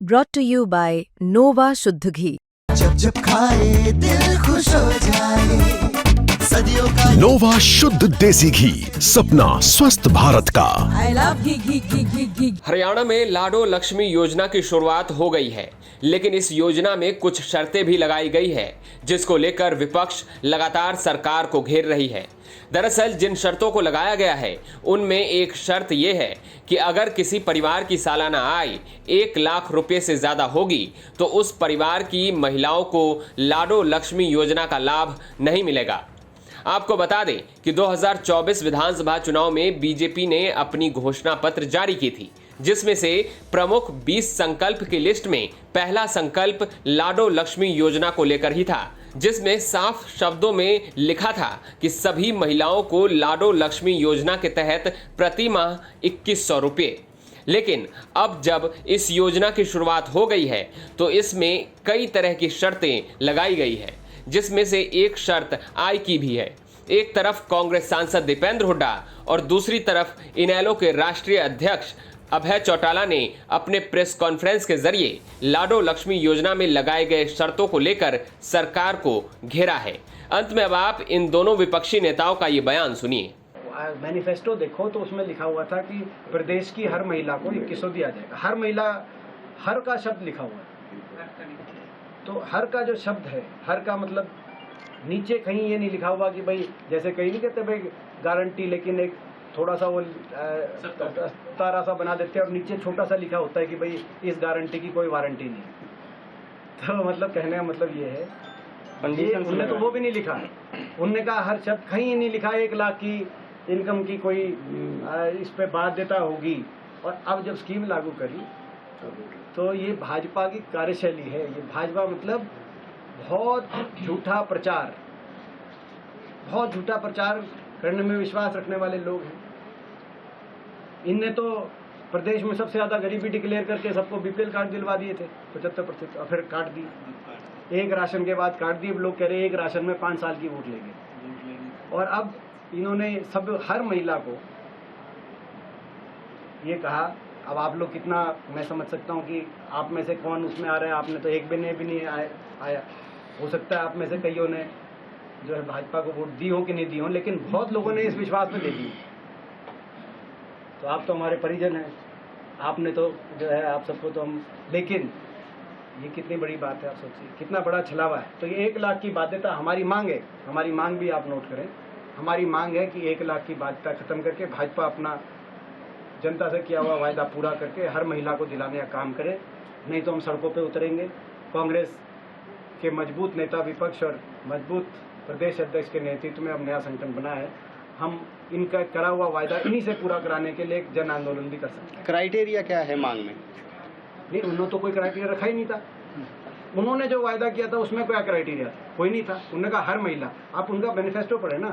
brought to you by Nova शुद्ध घी। जब जब खाए दिल खुश हो जाए, सदियों का नोवा शुद्ध देसी घी, सपना स्वस्थ भारत का। I love घी। हरियाणा में लाडो लक्ष्मी योजना की शुरुआत हो गई है, लेकिन इस योजना में कुछ शर्तें भी लगाई गई है, जिसको लेकर विपक्ष लगातार सरकार को घेर रही है। दरअसल जिन शर्तों को लगाया गया है, उनमें एक शर्त यह है कि अगर किसी परिवार की सालाना आय 1 लाख रुपए से ज्यादा होगी, तो उस परिवार की महिलाओं को लाडो लक्ष्मी योजना का लाभ नहीं मिलेगा। आपको बता दें कि 2024 विधानसभा चुनाव में बीजेपी ने अपनी घोषणा पत्र जारी की थी, जिसमें से प्रमुख 20 संकल्प की लिस्ट में पहला संकल्प लाडो लक्ष्मी योजना को लेकर ही था, जिसमें साफ शब्दों में लिखा था कि सभी महिलाओं को लाडो लक्ष्मी योजना के तहत प्रति माह 2100 रुपये। लेकिन अब जब इस योजना की शुरुआत हो गई है, तो इसमें कई तरह की शर्तें लगाई गई है, जिसमें से एक शर्त आय की भी है। एक तरफ कांग्रेस सांसद दीपेंद्र हुड्डा और दूसरी तरफ इनेलो के राष्ट्रीय अध्यक्ष अभय चौटाला ने अपने प्रेस कॉन्फ्रेंस के जरिए लाडो लक्ष्मी योजना में लगाए गए शर्तों को लेकर सरकार को घेरा है। अंत में अब आप इन दोनों विपक्षी नेताओं का ये बयान सुनिए। मैनिफेस्टो देखो तो उसमें लिखा हुआ था कि प्रदेश की हर महिला को 2100 दिया जाएगा। हर महिला, हर का शब्द लिखा हुआ है, तो हर का जो शब्द है, हर का मतलब नीचे कहीं ये नहीं लिखा हुआ कि भाई जैसे कहीं नहीं कहते भाई गारंटी, लेकिन एक थोड़ा सा वो तारा सा बना देते हैं और नीचे छोटा सा लिखा होता है कि भाई इस गारंटी की कोई वारंटी नहीं। तो मतलब कहने का मतलब ये है, उन्होंने तो वो भी नहीं लिखा है। उन्होंने कहा हर शब्द कहीं नहीं लिखा 1 लाख की इनकम की कोई इस पे बाध्यता होगी। और अब जब स्कीम लागू करी तो ये भाजपा की कार्यशैली है। ये भाजपा मतलब बहुत झूठा प्रचार, बहुत झूठा प्रचार करने में विश्वास रखने वाले लोग हैं। इनने तो प्रदेश में सबसे ज्यादा गरीबी डिक्लेयर करके सबको बीपीएल कार्ड दिलवा दिए थे 75%, और फिर काट दिए। एक राशन के बाद काट दिए। लोग कह रहे हैं एक राशन में 5 साल की वोट लेंगे। और अब इन्होंने सब हर महिला को ये कहा। अब आप लोग कितना, मैं समझ सकता हूँ कि आप में से कौन उसमें आ रहा है। आपने तो एक भी नहीं आया। हो सकता है आप में से कईयों ने जो है भाजपा को वोट दी हो कि नहीं दी हो, लेकिन बहुत लोगों ने इस विश्वास में दे दी। तो आप तो हमारे परिजन हैं, आपने तो जो है आप सबको तो हम, लेकिन ये कितनी बड़ी बात है, आप सोचिए कितना बड़ा छलावा है। तो ये 1 लाख की बाध्यता हमारी मांग है। हमारी मांग भी आप नोट करें। हमारी मांग है कि 1 लाख की बाध्यता खत्म करके भाजपा अपना जनता से किया हुआ वायदा पूरा करके हर महिला को दिलाने का काम करे। नहीं तो हम सड़कों पे उतरेंगे। कांग्रेस के मजबूत नेता विपक्ष और मजबूत प्रदेश अध्यक्ष के नेतृत्व में अब नया संगठन बना है। हम इनका करा हुआ वायदा इन्हीं से पूरा कराने के लिए एक जन आंदोलन भी कर सकते हैं। क्राइटेरिया क्या है मांग में? नहीं, उन्होंने तो कोई क्राइटेरिया रखा ही नहीं था। उन्होंने जो वायदा किया था उसमें क्या क्राइटेरिया था? कोई नहीं था। उन्होंने कहा हर महिला। आप उनका मैनिफेस्टो पढ़े ना,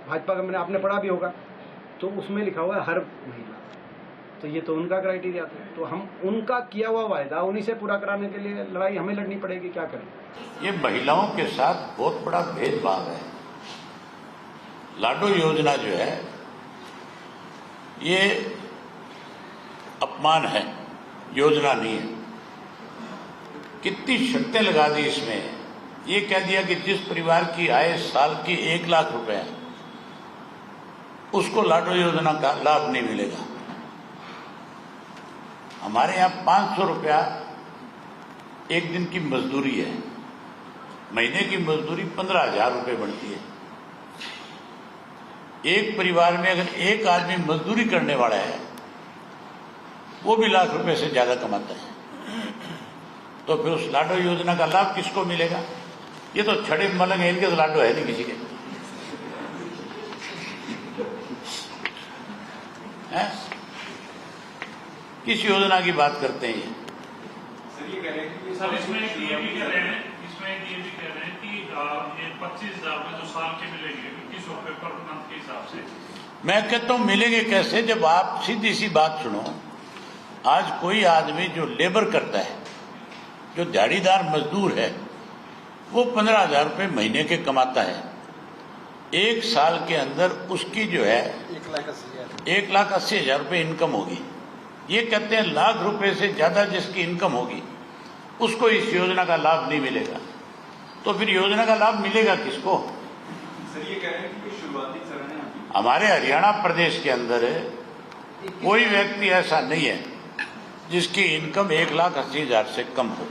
भाजपा का, मैंने आपने पढ़ा भी होगा, तो उसमें लिखा हुआ है हर महिला। तो ये तो उनका क्राइटेरिया था। तो हम उनका किया हुआ वायदा उन्हीं से पूरा कराने के लिए लड़ाई हमें लड़नी पड़ेगी। क्या करें? ये महिलाओं के साथ बहुत बड़ा भेदभाव है। लाडो योजना जो है ये अपमान है, योजना नहीं है। कितनी शर्तें लगा दी इसमें। ये कह दिया कि जिस परिवार की आय साल की 1 लाख रुपए है, उसको लाडो योजना का लाभ नहीं मिलेगा। हमारे यहाँ 500 रुपया एक दिन की मजदूरी है। महीने की मजदूरी 15,000 रुपये बनती है। एक परिवार में अगर एक आदमी मजदूरी करने वाला है, वो भी 1 लाख रुपए से ज्यादा कमाता है, तो फिर उस लाडो योजना का लाभ किसको मिलेगा? ये तो छड़े मलंग है, इनके तो लाडो है नहीं किसी के। किस योजना की बात करते हैं? सर ये कह रहे हैं कि सर इसमें ये भी कह रहे हैं कि ये 25,000 रुपये जो साल के मिलेंगे 21 रुपये पर मंथ के हिसाब से। मैं कहता हूं मिलेंगे कैसे, जब आप सीधी सी बात सुनो। आज कोई आदमी जो लेबर करता है, जो दिहाड़ीदार मजदूर है, वो 15,000 रुपये महीने के कमाता है। 1 साल के अंदर उसकी जो है 1,80,000 रुपये इनकम होगी। ये कहते हैं लाख रुपए से ज्यादा जिसकी इनकम होगी उसको इस योजना का लाभ नहीं मिलेगा। तो फिर योजना का लाभ मिलेगा किसको? सर ये कह रहे हैं कि शुरुआती चरण है हमारे हरियाणा प्रदेश के अंदर कोई व्यक्ति ऐसा नहीं है जिसकी इनकम 1,80,000 से कम हो।